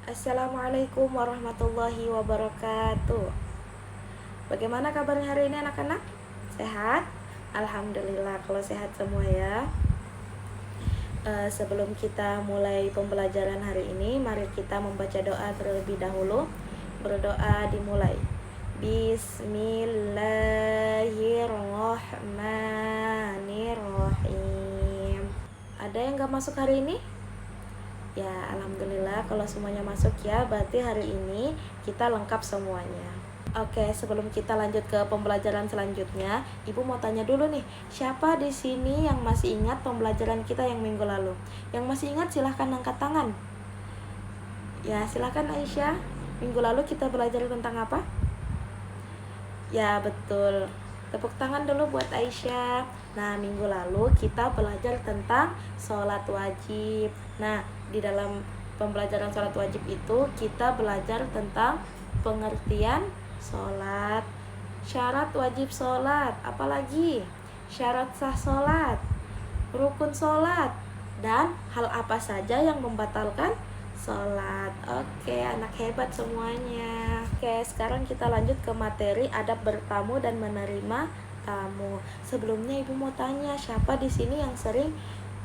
Assalamualaikum warahmatullahi wabarakatuh. Bagaimana kabarnya hari ini anak-anak? Sehat? Alhamdulillah kalau sehat semua ya. Sebelum kita mulai pembelajaran hari ini, mari kita membaca doa terlebih dahulu. Berdoa dimulai. Bismillahirrahmanirrahim. Ada yang gak masuk hari ini? Ya, alhamdulillah kalau semuanya masuk ya, berarti hari ini kita lengkap semuanya. Oke, sebelum kita lanjut ke pembelajaran selanjutnya, Ibu mau tanya dulu nih, siapa di sini yang masih ingat pembelajaran kita yang minggu lalu? Yang masih ingat silahkan angkat tangan. Ya, silahkan Aisyah. Minggu lalu kita belajar tentang apa? Ya, betul. Tepuk tangan dulu buat Aisyah. Nah, minggu lalu kita belajar tentang sholat wajib. Nah, di dalam pembelajaran sholat wajib itu kita belajar tentang pengertian sholat, syarat wajib sholat, apalagi syarat sah sholat, rukun sholat, dan hal apa saja yang membatalkan sholat. Oke, anak hebat semuanya. Oke, sekarang kita lanjut ke materi adab bertamu dan menerima tamu. Sebelumnya Ibu mau tanya, siapa di sini yang sering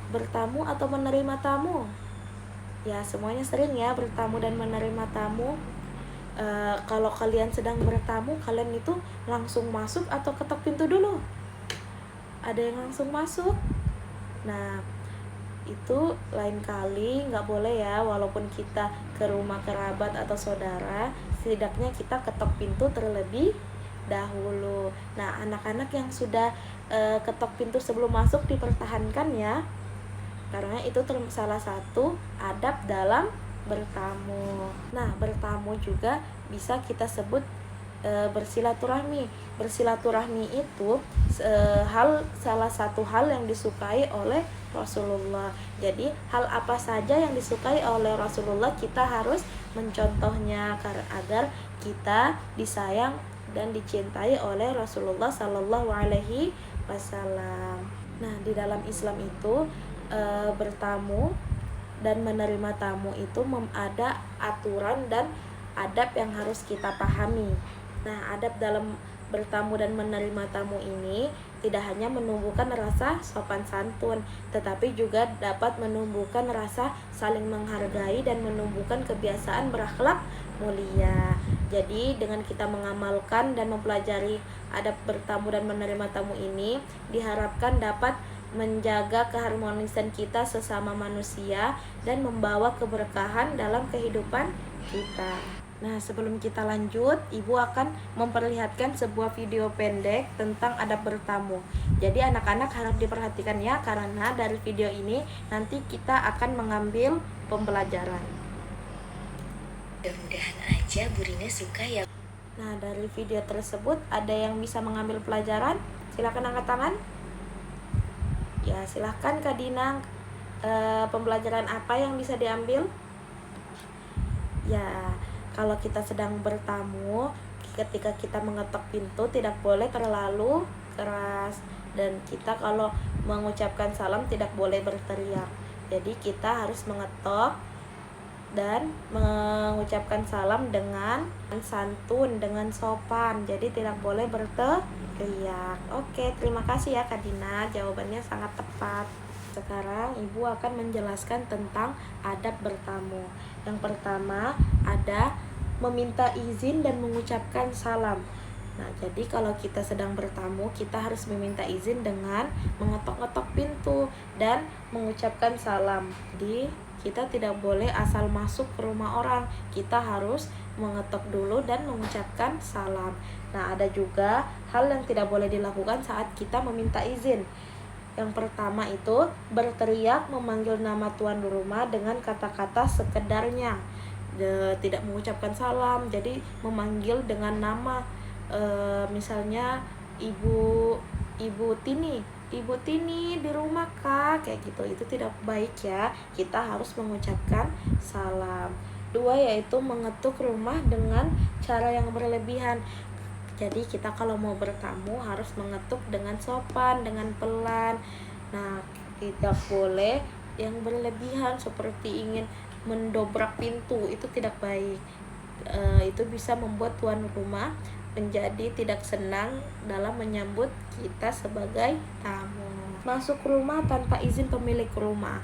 bertamu atau menerima tamu? Ya, semuanya sering ya bertamu dan menerima tamu. Kalau kalian sedang bertamu, kalian itu langsung masuk atau ketok pintu dulu? Ada yang langsung masuk? Nah, itu lain kali nggak boleh ya, walaupun kita ke rumah kerabat atau saudara, setidaknya kita ketok pintu terlebih dahulu. Nah, anak-anak yang sudah ketok pintu sebelum masuk dipertahankan ya, karena itu salah satu adab dalam bertamu. Nah, bertamu juga bisa kita sebut bersilaturahmi. Bersilaturahmi itu salah satu hal yang disukai oleh Rasulullah. Jadi hal apa saja yang disukai oleh Rasulullah kita harus mencontohnya agar kita disayang dan dicintai oleh Rasulullah Sallallahu Alaihi Wasallam. Nah, di dalam Islam itu bertamu dan menerima tamu itu ada aturan dan adab yang harus kita pahami. Nah, adab dalam bertamu dan menerima tamu ini tidak hanya menumbuhkan rasa sopan santun, tetapi juga dapat menumbuhkan rasa saling menghargai dan menumbuhkan kebiasaan berakhlak mulia. Jadi dengan kita mengamalkan dan mempelajari adab bertamu dan menerima tamu ini, diharapkan dapat menjaga keharmonisan kita sesama manusia dan membawa keberkahan dalam kehidupan kita. Nah, sebelum kita lanjut, Ibu akan memperlihatkan sebuah video pendek tentang adab bertamu. Jadi anak-anak harap diperhatikan ya, karena dari video ini nanti kita akan mengambil pembelajaran. Mudah-mudahan aja Bu Rina suka ya. Nah, dari video tersebut ada yang bisa mengambil pelajaran? Silakan angkat tangan. Ya, silahkan Kak Dina, pembelajaran apa yang bisa diambil? Ya, kalau kita sedang bertamu, ketika kita mengetok pintu tidak boleh terlalu keras, dan kita kalau mengucapkan salam tidak boleh berteriak. Jadi kita harus mengetok dan mengucapkan salam dengan santun, dengan sopan. Jadi tidak boleh berteriak. Oke, terima kasih ya Kak Dina, jawabannya sangat tepat. Sekarang Ibu akan menjelaskan tentang adab bertamu. Yang pertama ada meminta izin dan mengucapkan salam. Nah, jadi kalau kita sedang bertamu, kita harus meminta izin dengan mengetok-ngetok pintu dan mengucapkan salam. Jadi kita tidak boleh asal masuk ke rumah orang, kita harus mengetok dulu dan mengucapkan salam. Nah, ada juga hal yang tidak boleh dilakukan saat kita meminta izin. Yang pertama itu berteriak memanggil nama tuan rumah dengan kata-kata sekedarnya, tidak mengucapkan salam. Jadi memanggil dengan nama, misalnya Ibu Tini di rumah Kak, kayak gitu. Itu tidak baik ya, kita harus mengucapkan salam. Dua, yaitu mengetuk rumah dengan cara yang berlebihan. Jadi kita kalau mau bertamu harus mengetuk dengan sopan, dengan pelan. Nah, tidak boleh yang berlebihan seperti ingin mendobrak pintu, itu tidak baik. Itu bisa membuat tuan rumah menjadi tidak senang dalam menyambut kita sebagai tamu. Masuk rumah tanpa izin pemilik rumah,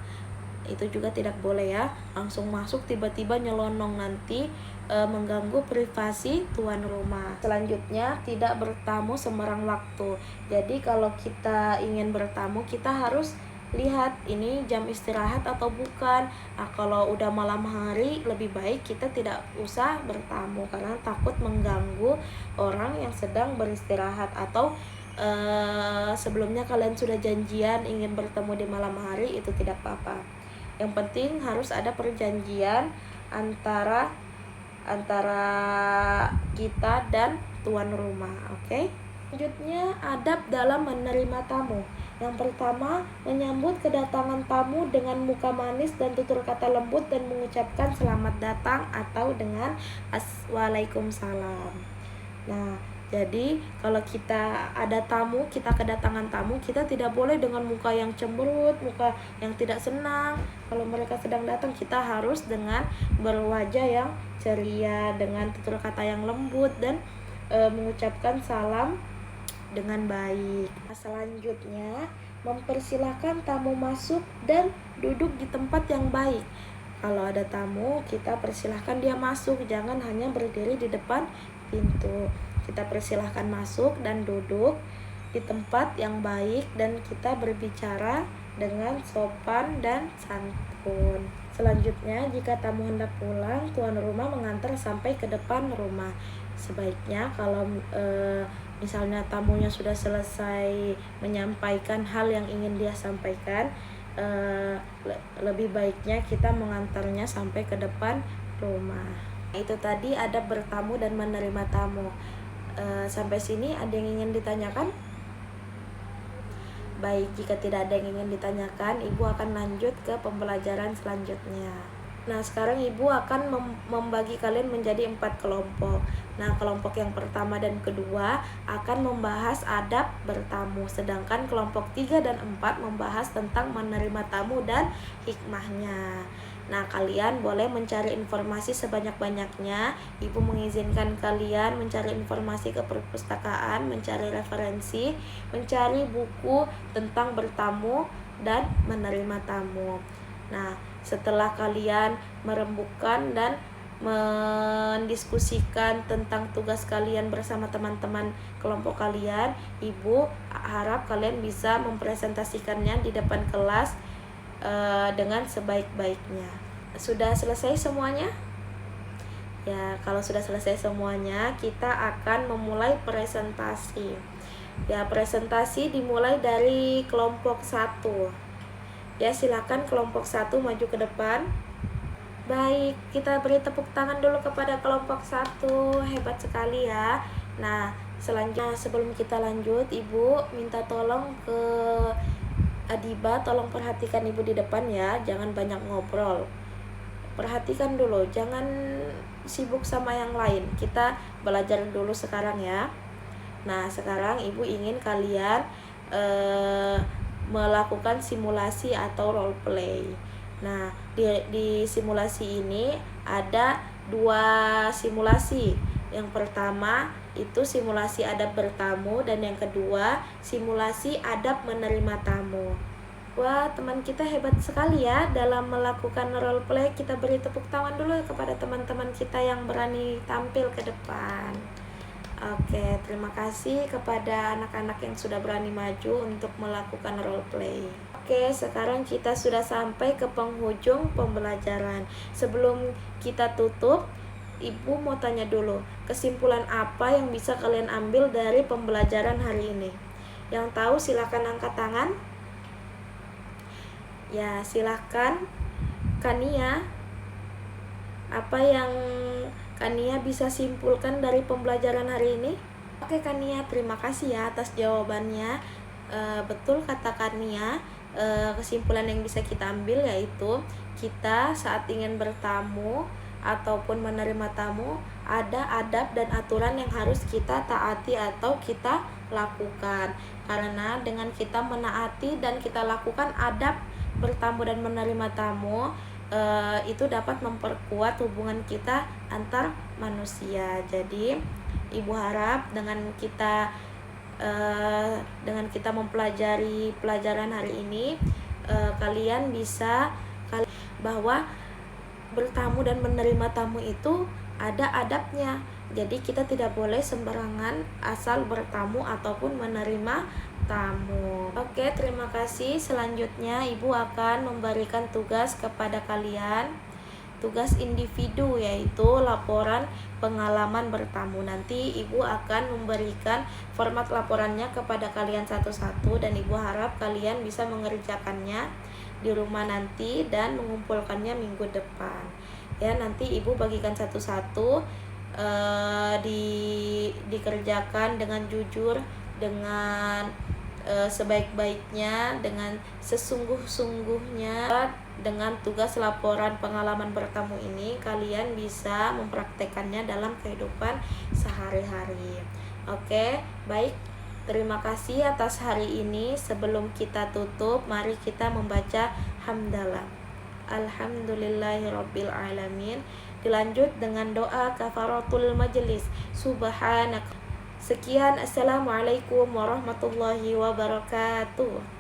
itu juga tidak boleh ya. Langsung masuk tiba-tiba nyelonong, nanti mengganggu privasi tuan rumah. Selanjutnya, tidak bertamu sembarang waktu. Jadi kalau kita ingin bertamu, kita harus lihat ini jam istirahat atau bukan. Nah, kalau udah malam hari, lebih baik kita tidak usah bertamu karena takut mengganggu orang yang sedang beristirahat, atau sebelumnya kalian sudah janjian ingin bertemu di malam hari, itu tidak apa-apa. Yang penting harus ada perjanjian antara kita dan tuan rumah, oke? Selanjutnya, adab dalam menerima tamu. Yang pertama, menyambut kedatangan tamu dengan muka manis dan tutur kata lembut dan mengucapkan selamat datang atau dengan Waalaikumsalam. Nah, jadi kalau kita ada tamu, kita kedatangan tamu, kita tidak boleh dengan muka yang cemberut, muka yang tidak senang. Kalau mereka sedang datang, kita harus dengan berwajah yang ceria, dengan tutur kata yang lembut, dan mengucapkan salam dengan baik. Selanjutnya, mempersilahkan tamu masuk dan duduk di tempat yang baik. Kalau ada tamu, kita persilahkan dia masuk, jangan hanya berdiri di depan pintu. Kita persilahkan masuk dan duduk di tempat yang baik, dan kita berbicara dengan sopan dan santun. Selanjutnya, jika tamu hendak pulang, tuan rumah mengantar sampai ke depan rumah. Sebaiknya kalau misalnya tamunya sudah selesai menyampaikan hal yang ingin dia sampaikan, lebih baiknya kita mengantarnya sampai ke depan rumah. Itu tadi adab bertamu dan menerima tamu. Sampai sini ada yang ingin ditanyakan? Baik, jika tidak ada yang ingin ditanyakan, Ibu akan lanjut ke pembelajaran selanjutnya. Nah, sekarang Ibu akan membagi kalian menjadi 4 kelompok. Nah, kelompok yang pertama dan kedua akan membahas adab bertamu, sedangkan kelompok 3 dan 4 membahas tentang menerima tamu dan hikmahnya. Nah, kalian boleh mencari informasi sebanyak-banyaknya. Ibu mengizinkan kalian mencari informasi ke perpustakaan, mencari referensi, mencari buku tentang bertamu dan menerima tamu. Nah, setelah kalian merembukkan dan mendiskusikan tentang tugas kalian bersama teman-teman kelompok kalian, Ibu harap kalian bisa mempresentasikannya di depan kelas dengan sebaik-baiknya. Sudah selesai semuanya? Ya, kalau sudah selesai semuanya, kita akan memulai presentasi. Ya, presentasi dimulai dari kelompok 1. Ya, silakan kelompok 1 maju ke depan. Baik, kita beri tepuk tangan dulu kepada kelompok 1. Hebat sekali ya. Nah, selanjutnya sebelum kita lanjut, Ibu minta tolong ke Adiba, tolong perhatikan Ibu di depan ya, jangan banyak ngobrol. Perhatikan dulu, jangan sibuk sama yang lain. Kita belajar dulu sekarang ya. Nah, sekarang Ibu ingin kalian melakukan simulasi atau role play. Nah, di simulasi ini ada 2 simulasi. Yang pertama itu simulasi adab bertamu, dan yang kedua simulasi adab menerima tamu. Wah, teman kita hebat sekali ya dalam melakukan role play. Kita beri tepuk tangan dulu kepada teman-teman kita yang berani tampil ke depan. Oke, terima kasih kepada anak-anak yang sudah berani maju untuk melakukan role play. Oke, sekarang kita sudah sampai ke penghujung pembelajaran. Sebelum kita tutup, Ibu mau tanya dulu, kesimpulan apa yang bisa kalian ambil dari pembelajaran hari ini? Yang tahu silakan angkat tangan. Ya, silakan. Kania, apa yang Kania bisa simpulkan dari pembelajaran hari ini? Oke Kania, terima kasih ya atas jawabannya. Betul kata Kania. Kesimpulan yang bisa kita ambil yaitu kita saat ingin bertamu ataupun menerima tamu, ada adab dan aturan yang harus kita taati atau kita lakukan. Karena dengan kita menaati dan kita lakukan adab bertamu dan menerima tamu, itu dapat memperkuat hubungan kita antar manusia. Jadi ibu harap dengan kita mempelajari pelajaran hari ini, kalian bisa bahwa bertamu dan menerima tamu itu ada adabnya. Jadi kita tidak boleh sembarangan asal bertamu ataupun menerima tamu. Oke, terima kasih. Selanjutnya ibu akan memberikan tugas kepada kalian, tugas individu, yaitu laporan pengalaman bertamu. Nanti ibu akan memberikan format laporannya kepada kalian satu-satu, dan ibu harap kalian bisa mengerjakannya di rumah nanti dan mengumpulkannya minggu depan. Ya, nanti ibu bagikan satu-satu, dikerjakan dengan jujur, dengan sebaik-baiknya, dengan sesungguh-sungguhnya. Dengan tugas laporan pengalaman bertamu ini, kalian bisa mempraktekannya dalam kehidupan sehari-hari. Oke, baik. Terima kasih atas hari ini. Sebelum kita tutup, mari kita membaca hamdalah. Alhamdulillahirabbil alamin. Dilanjut dengan doa kafaratul majelis. Subhanak. Sekian, assalamualaikum warahmatullahi wabarakatuh.